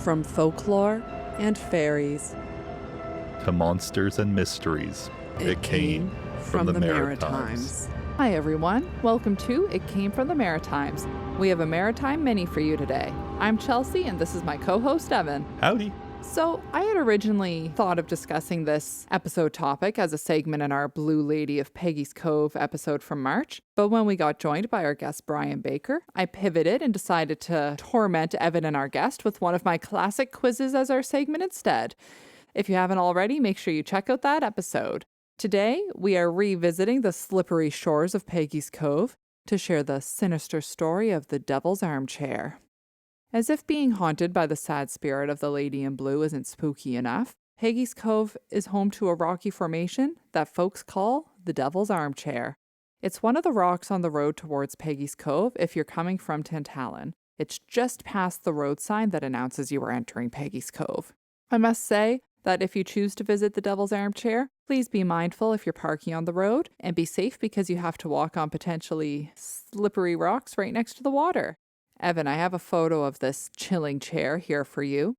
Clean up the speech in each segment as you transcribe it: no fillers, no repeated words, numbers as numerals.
From folklore and fairies to monsters and mysteries, it came from the Maritimes. Hi everyone, welcome to It Came From The Maritimes. We have a Maritime mini for you today. I'm Chelsea and this is my co-host Evan. Howdy. So I had originally thought of discussing this episode topic as a segment in our Blue Lady of Peggy's Cove episode from March, but when we got joined by our guest Brian Baker, I pivoted and decided to torment Evan and our guest with one of my classic quizzes as our segment instead. If you haven't already, make sure you check out that episode. Today, we are revisiting the slippery shores of Peggy's Cove to share the sinister story of the Devil's Armchair. As if being haunted by the sad spirit of the lady in blue isn't spooky enough, Peggy's Cove is home to a rocky formation that folks call the Devil's Armchair. It's one of the rocks on the road towards Peggy's Cove if you're coming from Tantallon. It's just past the road sign that announces you are entering Peggy's Cove. I must say that if you choose to visit the Devil's Armchair, please be mindful if you're parking on the road and be safe because you have to walk on potentially slippery rocks right next to the water. Evan, I have a photo of this chilling chair here for you.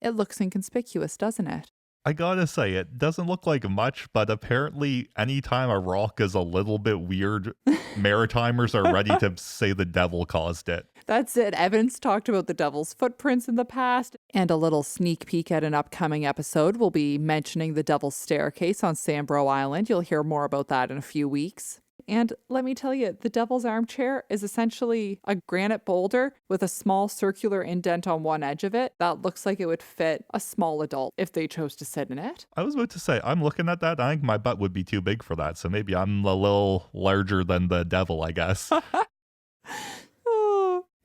It looks inconspicuous, doesn't it? I gotta say, it doesn't look like much, but apparently anytime a rock is a little bit weird, Maritimers are ready to say the devil caused it. That's it. Evan's talked about the devil's footprints in the past, and a little sneak peek at an upcoming episode. We'll be mentioning the Devil's Staircase on Sambro Island. You'll hear more about that in a few weeks. And let me tell you, the Devil's Armchair is essentially a granite boulder with a small circular indent on one edge of it that looks like it would fit a small adult if they chose to sit in it. I was about to say, I'm looking at that. I think my butt would be too big for that. So maybe I'm a little larger than the devil, I guess.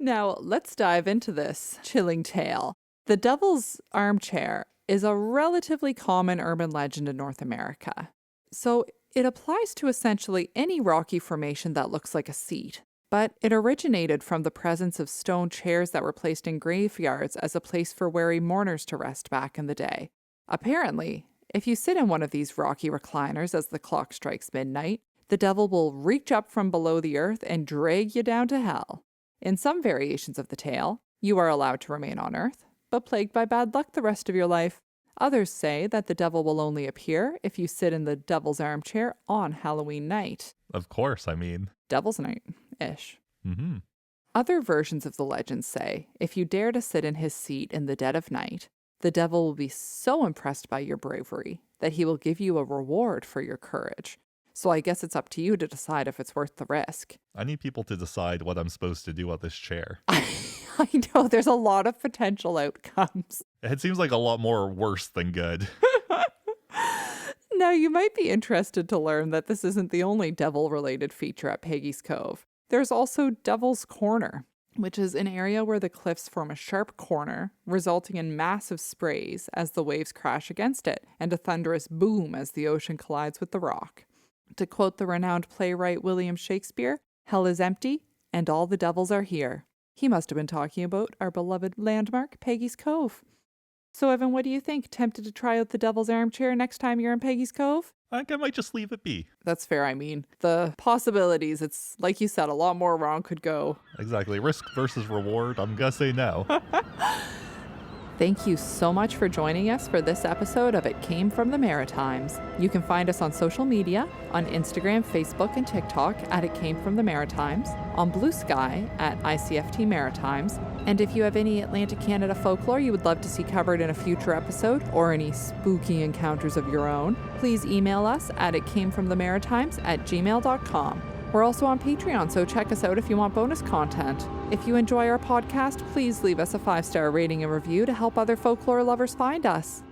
Now, let's dive into this chilling tale. The Devil's Armchair is a relatively common urban legend in North America. So it applies to essentially any rocky formation that looks like a seat, but it originated from the presence of stone chairs that were placed in graveyards as a place for weary mourners to rest back in the day. Apparently, if you sit in one of these rocky recliners as the clock strikes midnight, the devil will reach up from below the earth and drag you down to hell. In some variations of the tale, you are allowed to remain on earth, but plagued by bad luck the rest of your life. Others say that the devil will only appear if you sit in the Devil's Armchair on Halloween night. Of course, I mean. Devil's Night-ish. Mm-hmm. Other versions of the legend say, if you dare to sit in his seat in the dead of night, the devil will be so impressed by your bravery that he will give you a reward for your courage. So I guess it's up to you to decide if it's worth the risk. I need people to decide what I'm supposed to do with this chair. I know, there's a lot of potential outcomes. It seems like a lot more worse than good. Now, you might be interested to learn that this isn't the only devil-related feature at Peggy's Cove. There's also Devil's Corner, which is an area where the cliffs form a sharp corner, resulting in massive sprays as the waves crash against it, and a thunderous boom as the ocean collides with the rock. To quote the renowned playwright William Shakespeare, hell is empty, and all the devils are here. He must have been talking about our beloved landmark, Peggy's Cove. So, Evan, what do you think? Tempted to try out the Devil's Armchair next time you're in Peggy's Cove? I think I might just leave it be. That's fair. I mean, the possibilities, it's like you said, a lot more wrong could go. Exactly. Risk versus reward. I'm going to say no. Thank you so much for joining us for this episode of It Came From The Maritimes. You can find us on social media, on Instagram, Facebook, and TikTok at It Came From The Maritimes, on Blue Sky at ICFT Maritimes, and if you have any Atlantic Canada folklore you would love to see covered in a future episode, or any spooky encounters of your own, please email us at itcamefromthemaritimes@gmail.com. We're also on Patreon, so check us out if you want bonus content. If you enjoy our podcast, please leave us a 5-star rating and review to help other folklore lovers find us.